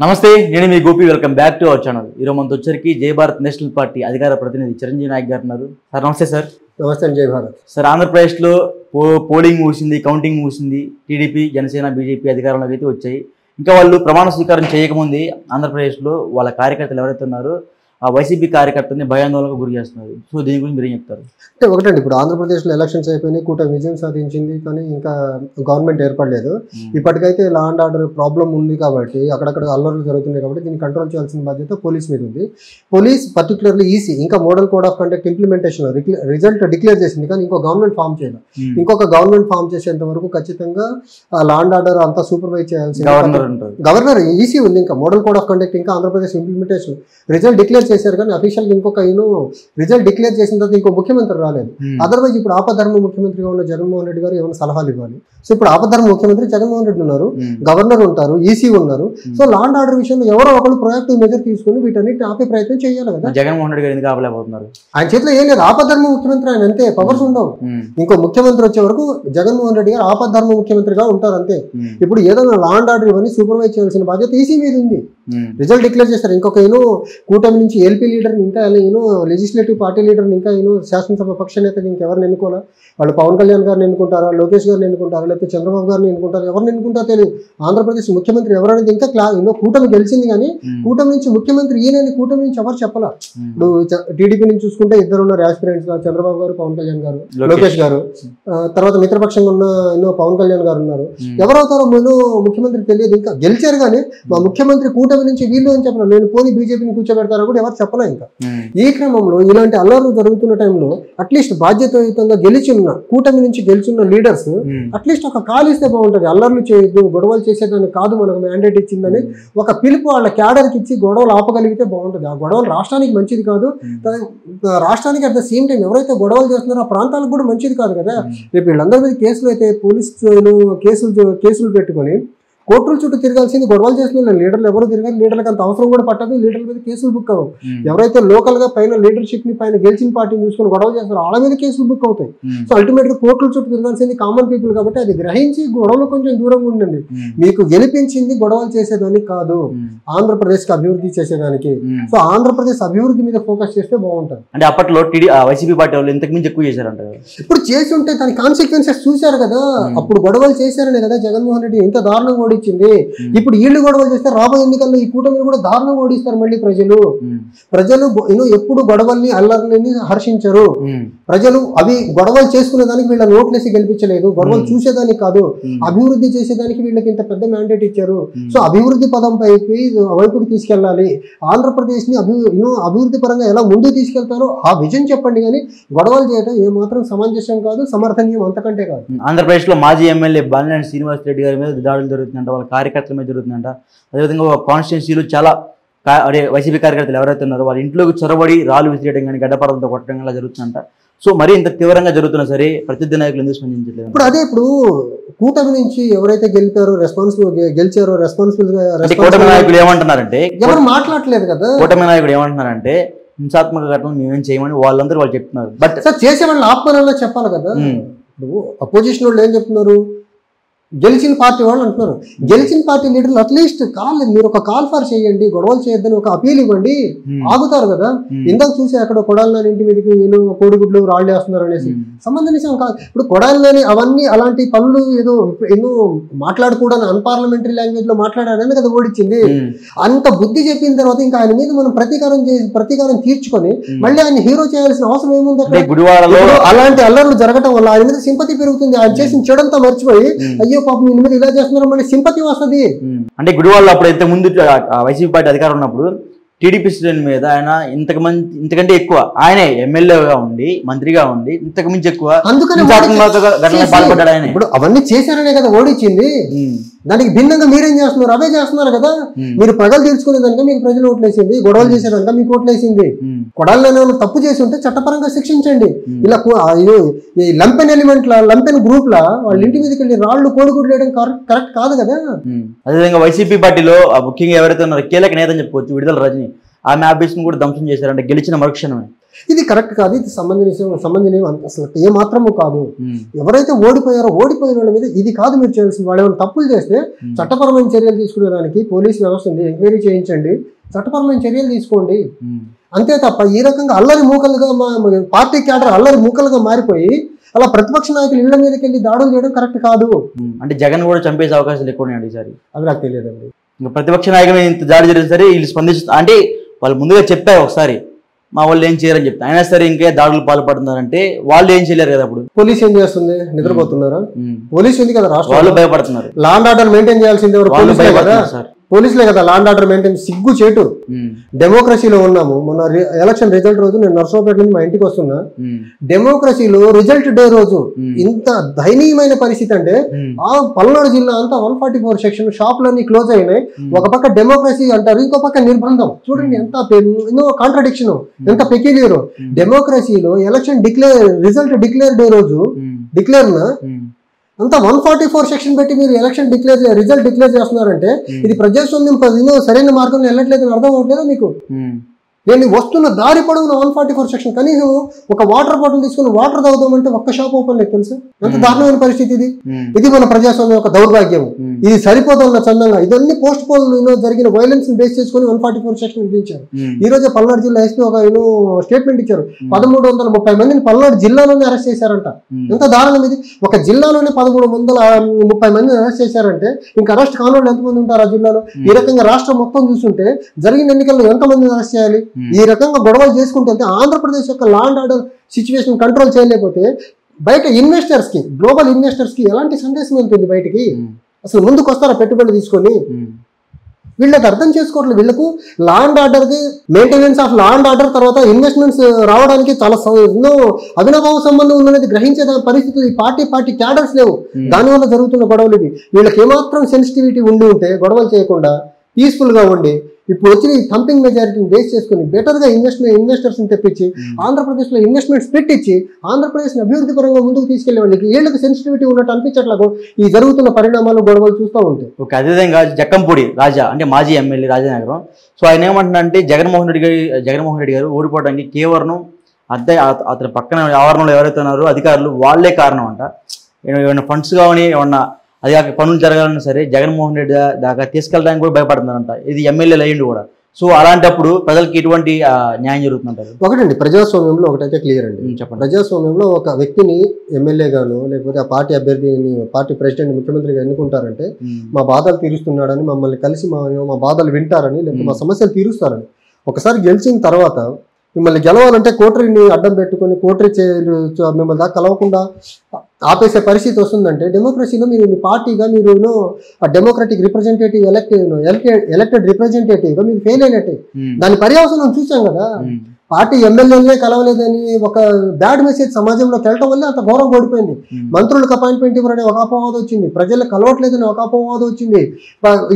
నమస్తే, నేను మీ Gopi. Welcome back to our channel. ఈరోజు మనతో వచ్చరికి జై భారత్ నేషనల్ పార్టీ అధికార ప్రతినిధి చిరంజీవి నాయక్ గారు ఉన్నారు. సార్ నమస్తే. సార్ నమస్తే. జై భారత్. సార్, ఆంధ్రప్రదేశ్లో పోలింగ్ ముగిసింది, కౌంటింగ్ ముగిసింది. టీడీపీ, జనసేన, బీజేపీ అధికారంలోకి అయితే వచ్చాయి. ఇంకా వాళ్ళు ప్రమాణ స్వీకారం చేయకముందే ఆంధ్రప్రదేశ్లో వాళ్ళ కార్యకర్తలు ఎవరైతే ఉన్నారో ఆ వైసీపీ కార్యకర్తల్ని భయాందోళనకు గురి చేస్తున్నారు. సో దీని గురించి మీరు ఏం చెప్తారు? అంటే ఒకటండి, ఇప్పుడు ఆంధ్రప్రదేశ్లో ఎలక్షన్స్ అయిపోయినాయి, కూటమి విజయం సాధించింది, కానీ ఇంకా గవర్నమెంట్ ఏర్పడలేదు. ఇప్పటికైతే లా అండ్ ఆర్డర్ ప్రాబ్లం ఉంది కాబట్టి అక్కడక్కడ అల్లర్లు జరుగుతున్నాయి కాబట్టి దీన్ని కంట్రోల్ చేయాల్సిన బాధ్యత పోలీస్ మీద ఉంది. పోలీస్ పర్టికులర్లీ ఈసీ ఇంకా model code of conduct implementation result declare చేసింది, కానీ ఇంకో గవర్నమెంట్ ఫామ్ చేయాలి. ఇంకొక గవర్నమెంట్ ఫామ్ చేసేంత వరకు ఖచ్చితంగా లా అండ్ ఆర్డర్ అంతా సూపర్వైజ్ చేయాల్సింది గవర్నర్. ఈసీ ఉంది, ఇంకా మోడల్ కోడ్ ఆఫ్ కండక్ట్ ఇంకా ఆంధ్రప్రదేశ్ ఇంప్లిమెంటేషన్ రిజల్ట్ డిక్లేర్ చేశారు, కానీ అఫీషియల్గా ఇంకొక రిజల్ట్ డిక్లేర్ చేసిన తర్వాత ఇంకో ముఖ్యమంత్రి రాలేదు. అదర్వైజ్ ఇప్పుడు ఆపధర్మ ముఖ్యమంత్రిగా ఉన్న జగన్మోహన్ రెడ్డి గారు ఏమైనా సలహాలు ఇవ్వాలి. సో ఇప్పుడు ఆపధర్మ ముఖ్యమంత్రి జగన్మోహన్ రెడ్డి ఉన్నారు, గవర్నర్ ఉంటారు, ఈసీ ఉన్నారు. సో లా అండ్ ఆర్డర్ విషయంలో ఎవరో ఒకరు ప్రొయాక్టివ్ మెజర్ తీసుకుని వీటన్నిటిని ఆపే ప్రయత్నం చేయాలి కదా. జగన్మోహన్ రెడ్డి గారు ఎందుకు ఆపలేకపోతున్నారు? ఆయన చేతిలో ఏం లేదు, ఆపధర్మ ముఖ్యమంత్రి ఆయన, అంతే. పవర్స్ ఉండవు. ఇంకో ముఖ్యమంత్రి వచ్చే వరకు జగన్మోహన్ రెడ్డి గారు ఆపధర్మ ముఖ్యమంత్రిగా ఉంటారు, అంతే. ఇప్పుడు ఏదైనా లా అండ్ ఆర్డర్ ఇవన్నీ సూపర్వైజ్ చేయాల్సిన బాధ్యత ఈసీ మీద ఉంది. రిజల్ట్ డిక్లేర్ చేస్తారు. ఇంకొక కూటమి నుంచి ఎల్పీ లీడర్ని ఇంకా లెజిస్లేటివ్ పార్టీ లీడర్ని ఇంకా శాసనసభ పక్ష నేతని ఇంకెవరిని ఎన్నుకోవాలా? వాళ్ళు పవన్ కళ్యాణ్ గారిని ఎన్నుకుంటారా, లోకేష్ గారిని ఎన్నుకుంటారా, లేకపోతే చంద్రబాబు గారిని ఎన్నుకుంటారా, ఎవరిని ఎన్నుకుంటారో తెలియదు. ఆంధ్రప్రదేశ్ ముఖ్యమంత్రి ఎవరనేది ఇంకా కూటమి గెలిచింది, కానీ కూటమి నుంచి ముఖ్యమంత్రి ఈయనని కూటమి నుంచి ఎవరు చెప్పాలా. ఇప్పుడు టీడీపీ నుంచి చూసుకుంటే ఇద్దరు ఉన్నారు యాస్పిరెంట్స్, చంద్రబాబు గారు, పవన్ కళ్యాణ్ గారు, లోకేష్ గారు. తర్వాత మిత్రపక్షంగా ఉన్న పవన్ కళ్యాణ్ గారు ఉన్నారు. ఎవరవుతారో ముఖ్యమంత్రి తెలియదు. ఇంకా గెలిచారు, కానీ మా ముఖ్యమంత్రి కూటమి నుంచి వీళ్ళు అని చెప్పలేదు. నేను పోనీ బీజేపీని కూర్చోబెడతారో కూడా ఎవరు చెప్పలే. ఇంకా ఈ క్రమంలో ఇలాంటి అల్లర్లు జరుగుతున్న టైంలో అట్లీస్ట్ బాధ్యతాయుతంగా కూటమి నుంచి గెలిచిన లీడర్స్ అట్లీస్ట్ ఒక కాల్ ఇస్తే బాగుంటుంది. అల్లర్లు చేయొద్దు, గొడవలు చేసేదాన్ని కాదు మనకు మ్యాండేట్ ఇచ్చిందని ఒక పిలుపు వాళ్ళ క్యాడర్కి ఇచ్చి గొడవలు ఆపగలిగితే బాగుంటుంది. ఆ గొడవలు రాష్ట్రానికి మంచిది కాదు, రాష్ట్రానికి అట్ ద సేమ్ టైం ఎవరైతే గొడవలు చేస్తున్నారో ఆ ప్రాంతాలకు కూడా మంచిది కాదు కదా. రేపు వీళ్ళందరి మీద కేసులు అయితే కేసులు పెట్టుకొని కోర్టుల చుట్టూ తిరగాల్సింది గొడవలు చేసిన లీడర్లు ఎవరు తిరగాలి. లీడర్లకు అంత అవసరం కూడా పట్టదు, లీడర్ల మీద కేసులు బుక్ అవ్వవు. ఎవరైతే లోకల్ గా పైన లీడర్షిప్ ని పైన గెలిచిన పార్టీని చూసుకుని గొడవ చేస్తారో వాళ్ళ మీద కేసులు బుక్ అవుతాయి. సో అల్టిమేట్ గా కోర్టుల చుట్టూ తిరగాల్సింది కామన్ పీపుల్ కాబట్టి అది గ్రహించి గొడవలు కొంచెం దూరంగా ఉండండి. మీకు గెలిపించింది గొడవలు చేసేదానికి కాదు, ఆంధ్రప్రదేశ్ కి అభివృద్ధి చేసేదానికి. సో ఆంధ్రప్రదేశ్ అభివృద్ధి మీద ఫోకస్ చేస్తే బాగుంటుంది. అంటే అప్పట్లో వైసీపీ పార్టీ వాళ్ళు ఇంతకు మించి ఎక్కువ చేశారంట. ఇప్పుడు చేసి ఉంటే దాని కాన్సిక్వెన్సెస్ చూశారు కదా. అప్పుడు గొడవలు చేశారనే కదా జగన్మోహన్ రెడ్డి ఎంత దారుణంగా ఓడించింది. ఇప్పుడు వీళ్ళు గొడవలు చేస్తే రాబోయే ఎన్నికల్లో ఈ కూటమిని కూడా దారుణంగా ఓడిస్తారు. మళ్ళీ ప్రజలు ఎప్పుడు గొడవల్ని అల్లర్లని హర్షించరు. ప్రజలు అవి గొడవలు చేసుకునే దానికి వీళ్ళ నోట్లేసి గెలిపించలేదు, గొడవలు చూసేదానికి కాదు, అభివృద్ధి చేసేదానికి వీళ్ళకి ఇంత పెద్ద మ్యాండేట్ ఇచ్చారు. సో అభివృద్ధి పదం వైపుకి తీసుకెళ్ళాలి, ఆంధ్రప్రదేశ్ ని అభివృద్ధి పరంగా ఎలా ముందుకు తీసుకెళ్తారో ఆ విజన్ చెప్పండి, కానీ గొడవలు చేయడం ఏమాత్రం సమంజసం కాదు, సమర్థనీయం అంతకంటే కాదు. ఆంధ్రప్రదేశ్ లో మాజీ ఎమ్మెల్యే బాలినేని శ్రీనివాస్ రెడ్డి గారి మీద దాడులు జరుగుతుందంట, వాళ్ళ కార్యకర్తల మీద జరుగుతుందంట. అదేవిధంగా కాన్స్టిట్యున్సీలు చాలా వైసీపీ కార్యకర్తలు ఎవరైతే ఉన్నారో వాళ్ళ ఇంట్లోకి చొరబడి రాళ్ళు విసిరేయడం కానీ గడ్డపరంతో కొట్టడం అలా జరుగుతుందంట. సో మరి ఇంత తీవ్రంగా జరుగుతున్నా సరే ప్రతినిధి నాయకులు ఎందుకు స్పందించలేదు? ఇప్పుడు కూటమి నుంచి ఎవరైతే గెలిచారో రెస్పాన్సిబుల్ కూటమి నాయకులు ఏమంటున్నారంటే, ఎవరు మాట్లాడలేదు కదా. కూటమి నాయకుడు ఏమంటున్నారంటే హింసాత్మక ఘటనలు మేమేం చేయమని వాళ్ళందరూ వాళ్ళు చెప్తున్నారు. బట్ సార్ చేసే వాళ్ళని ఆత్మనంగా చెప్పాలి కదా. ఇప్పుడు అపోజిషన్ వాళ్ళు ఏం చెప్తున్నారు, గెలిచిన పార్టీ వాళ్ళు అంటున్నారు. గెలిచిన పార్టీ లీడర్లు అట్లీస్ట్ మీరు ఒక కాల్ ఫర్ చేయండి, గొడవలు చేయొద్దని ఒక అపీల్ ఇవ్వండి, ఆగుతారు కదా. ఇందాక చూసి అక్కడ కొడాలని ఇంటి మీదకి కోడిగుడ్లు రాళ్ళు వేస్తున్నారు అనేసి సంబంధం కాదు. ఇప్పుడు కొడాలని అవన్నీ అలాంటి పనులు ఎన్నో మాట్లాడకూడని అన్పార్లమెంటరీ లాంగ్వేజ్ లో మాట్లాడారని కదా ఓడించింది. అంత బుద్ధి చెప్పిన తర్వాత ఇంకా ఆయన మీద మనం ప్రతీకారం తీర్చుకొని మళ్ళీ ఆయన హీరో చేయాల్సిన అవసరం ఏముంది? అలాంటి అల్లర్లు జరగటం వల్ల ఆయన మీద సింపతి పెరుగుతుంది. ఆయన చేసిన చెడంతా మర్చిపోయి అయ్యో పాపం మీ మీద ఇలా చేస్తున్నారు మళ్ళీ సింపతి వస్తుంది. అంటే గుడివాడలో అప్పుడు అయితే ముందు వైసీపీ పార్టీ అధికారం ఉన్నప్పుడు టీడీపీ శ్రేణి మీద ఆయన ఇంతకంటే ఎక్కువ ఆయనే ఎమ్మెల్యేగా ఉండి మంత్రిగా ఉండి ఇంతకు మించి ఎక్కువ పాల్పడ్డాడు ఆయన. ఇప్పుడు అవన్నీ చేశారనే కదా ఓడించింది. దానికి భిన్నంగా మీరేం చేస్తున్నారు? అవే చేస్తున్నారు కదా. మీరు ప్రజలు తీర్చుకునే దానిక మీకు ప్రజలు ఓట్లేసింది, గొడవలు చేసేదానిక మీకు ఓట్లేసింది. కొడాలని తప్పు చేసి ఉంటే చట్టపరంగా శిక్షించండి. ఇలా లంపెన్ లంపెన్ గ్రూప్ లా వాళ్ళ ఇంటి మీదకి వెళ్ళి రాళ్ళు కోడిగుడ్లు వేయడం కరెక్ట్ కాదు కదా. అదేవిధంగా వైసీపీ పార్టీలో ముఖ్యంగా ఎవరైతే ఉన్నారో కీలక నేత అని చెప్పుకోవచ్చు విడుదల రజని, ఆమె ఆఫీస్ ను కూడా ధ్వంసం చేశారంటే గెలిచిన మరుక్షణమే. ఇది కరెక్ట్ కాదు, ఇది సంబంధించిన అసలు ఏ మాత్రము కాదు. ఎవరైతే ఓడిపోయారో ఓడిపోయిన వాళ్ళ మీద ఇది కాదు మీరు చేయాల్సింది. వాళ్ళు ఏమైనా తప్పులు చేస్తే చట్టపరమైన చర్యలు తీసుకునేదానికి పోలీస్ వ్యవస్థ ఉంది, ఎంక్వైరీ చేయించండి, చట్టపరమైన చర్యలు తీసుకోండి. అంతే తప్ప ఈ రకంగా అల్లరి మూకలుగా పార్టీ క్యాడర్ అల్లరి మూకలుగా మారిపోయి అలా ప్రతిపక్ష నాయకులు ఇళ్ల మీదకి వెళ్ళి దాడులు చేయడం కరెక్ట్ కాదు. అంటే జగన్ కూడా చంపేసే అవకాశాలు ఎక్కువ ఉన్నాయండి ఈసారి. అవి నాకు తెలియదండి. ఇంకా ప్రతిపక్ష నాయకులు ఇంత దాడి జరిగితే సరే వీళ్ళు స్పందిస్తారు. అంటే వాళ్ళు ముందుగా చెప్పారు ఒకసారి మా వాళ్ళు ఏం చేయరని చెప్తే, అయినా సరే ఇంకే దాడులు పాల్పడుతున్నారంటే వాళ్ళు ఏం చేయలేరు కదా. అప్పుడు పోలీస్ ఏం చేస్తుంది? నిద్రపోతున్నారా? పోలీస్ ఉంది కదా రాష్ట్రం, వాళ్ళు భయపడుతున్నారు. లా అండ్ ఆర్డర్ మెయింటైన్ చేయాల్సింది ఎవరు? పోలీసులే కదా. పోలీసులే కదా లా అండ్ ఆర్డర్ మెయింటైన్. సిగ్గు చేటు. డెమోక్రసీలో ఉన్నాము. మొన్న ఎలక్షన్ రిజల్ట్ రోజు నేను నర్సరావుపేట నుంచి మా ఇంటికి వస్తున్నా. డెమోక్రసీలో రిజల్ట్ డే రోజు ఇంత దయనీయమైన పరిస్థితి అంటే ఆ పల్నాడు జిల్లా అంతా 144 సెక్షన్ షాపులన్నీ క్లోజ్ అయినాయి. ఒక పక్క డెమోక్రసీ అంటారు, ఇంకో పక్క నిర్బంధం. చూడండి ఎంత కాంట్రడిక్షన్, ఎంత పెక్యులియర్. డెమోక్రసీలో ఎలక్షన్ రిజల్ట్ డిక్లేర్ డే రోజు డిక్లేర్ అంతా 144 సెక్షన్ పెట్టి మీరు ఎలక్షన్ రిజల్ట్ డిక్లేర్ చేస్తున్నారంటే ఇది ప్రజాస్వామ్యం సరైన మార్గంలో వెళ్ళట్లేదని అర్థం అవ్వట్లేదా మీకు? నేను వస్తున్న దారి పొడవున 144 సెక్షన్. కనీసం ఒక వాటర్ బాటిల్ తీసుకుని వాటర్ తాగుదామంటే ఒక్క షాప్ ఓపెన్ లేదు తెలుసు. ఎంత దారుణమైన పరిస్థితి ఇది. ఇది మన ప్రజాస్వామ్యం యొక్క దౌర్భాగ్యం. ఇది సరిపోతున్న చందంగా ఇదన్నీ పోస్ట్ పోల్ జరిగిన వైలెన్స్ బేస్ చేసుకుని 144 సెక్షన్ విధించారు. ఈ రోజే పల్నాడు జిల్లా ఎస్పీ ఒక స్టేట్మెంట్ ఇచ్చారు. 1330 మందిని పల్నాడు జిల్లాలోనే అరెస్ట్ చేశారంట. ఎంత దారుణం ఇది. ఒక జిల్లాలోనే 1330 మందిని అరెస్ట్ చేశారంటే ఇంకా అరెస్ట్ కానోళ్ళు ఎంతమంది ఉంటారు ఆ జిల్లాలో? ఈ రకంగా రాష్ట్రం మొత్తం చూస్తుంటే జరిగిన ఎన్నికల్లో ఎంతమందిని అరెస్ట్ చేయాలి? ఈ రకంగా గొడవలు చేసుకుంటే ఆంధ్రప్రదేశ్ యొక్క law and order situation control చేయలేకపోతే బయట ఇన్వెస్టర్స్ కి, గ్లోబల్ ఇన్వెస్టర్స్ కి ఎలాంటి సందేశం వెళ్తుంది బయటికి? అసలు ముందుకు వస్తారా పెట్టుబడులు తీసుకొని? వీళ్ళకి అర్థం చేసుకోవట్లేదు. వీళ్ళకు లా అండ్ ఆర్డర్ కి maintenance of law and order తర్వాత ఇన్వెస్ట్మెంట్స్ రావడానికి చాలా ఎన్నో అవినాభావ సంబంధం ఉన్నది గ్రహించే పరిస్థితి ఈ పార్టీ క్యాడర్స్ లేవు. దానివల్ల జరుగుతున్న గొడవలు ఇది. వీళ్ళకి ఏమాత్రం సెన్సిటివిటీ ఉండి ఉంటే గొడవలు చేయకుండా పీస్ఫుల్ గా ఉండి ఇప్పుడు వచ్చిన ఈ థంపింగ్ మెజారిటీని బేస్ చేసుకుని బెటర్ గా ఇన్వెస్టర్స్ తెప్పించి ఆంధ్రప్రదేశ్ లో ఇన్వెస్ట్మెంట్స్ పెట్టించి ఆంధ్రప్రదేశ్ ని అభివృద్ధి పరంగా ముందుకు తీసుకెళ్లే వాళ్ళకి వీళ్ళకి సెన్సిటివిటీ ఉన్నట్టు అనిపించట్లేదు ఈ జరుగుతున్న పరిణామాలు గొడవలు చూస్తూ ఉంటాయి. ఓకే, అదేవిధంగా జక్కంపూడి రాజా అంటే మాజీ ఎమ్మెల్యే రాజానగరం. సో ఆయన ఏమంటున్నారంటే జగన్మోహన్ రెడ్డి గారు ఓడిపోవడానికి కేవలం అతని పక్కన ఆవరణలో ఎవరైతే ఉన్నారో అధికారులు వాళ్ళే కారణం అంట. ఏమైనా ఫండ్స్ కావని ఏమన్నా అది కాక పనులు జరగాలన్నా సరే జగన్మోహన్ రెడ్డి దాకా తీసుకెళ్ళడానికి కూడా భయపడుతున్నారంట. ఇది ఎమ్మెల్యేలు అయ్యిండు కూడా. సో అలాంటప్పుడు ప్రజలకి ఎటువంటి న్యాయం జరుగుతుందంటారు? ఒకటండి, ప్రజాస్వామ్యంలో ఒకటైతే క్లియర్ అండి. చెప్పండి. ప్రజాస్వామ్యంలో ఒక వ్యక్తిని ఎమ్మెల్యేగాను లేకపోతే ఆ పార్టీ అభ్యర్థిని పార్టీ ప్రెసిడెంట్ ముఖ్యమంత్రిగా ఎన్నుకుంటారంటే మా బాధలు తీరుస్తున్నాడని, మమ్మల్ని కలిసి మా బాధలు వింటారని, లేకపోతే మా సమస్యలు తీరుస్తారని. ఒకసారి గెలిచిన తర్వాత మిమ్మల్ని గెలవాలంటే కోటరీని అడ్డం పెట్టుకుని కోటరీ మిమ్మల్ని దాకా కలవకుండా ఆపేసే పరిస్థితి వస్తుందంటే డెమోక్రసీలో మీరు మీ పార్టీగా మీరు ఆ డెమోక్రటిక్ రిప్రజెంటేటివ్ ఎలక్టెడ్ రిప్రజెంటేటివ్గా మీరు ఫెయిల్ అయినట్టే. దాని పర్యవసనం చూసాం కదా. పార్టీ ఎమ్మెల్యేలనే కలవలేదని ఒక బ్యాడ్ మెసేజ్ సమాజంలోకి వెళ్ళటం వల్ల అంత గౌరవం ఓడిపోయింది. మంత్రులకు అపాయింట్మెంట్ ఇవ్వరని ఒక అపవాదం వచ్చింది, ప్రజలకు కలవట్లేదని ఒక అపవాదం వచ్చింది.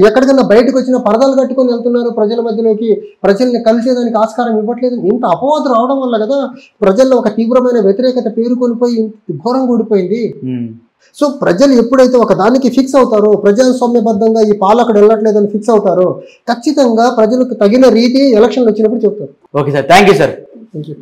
ఎక్కడికన్నా బయటకు వచ్చిన పరదాలు కట్టుకొని వెళ్తున్నారు ప్రజల మధ్యలోకి, ప్రజల్ని కలిసేదానికి ఆస్కారం ఇవ్వట్లేదు. ఇంత అపవాదం రావడం వల్ల కదా ప్రజల్లో ఒక తీవ్రమైన వ్యతిరేకత పేరుకొనిపోయి ఘోరంగా ఓడిపోయింది. సో ప్రజలు ఎప్పుడైతే ఒక దానికి ఫిక్స్ అవుతారో, ప్రజాస్వామ్యబద్ధంగా ఈ పాలకుడు వెళ్ళట్లేదని ఫిక్స్ అవుతారో ఖచ్చితంగా ప్రజలకు తగిన రీతి ఎలక్షన్లు వచ్చినప్పుడు చెప్తారు. Okay sir, thank you sir. Thank you.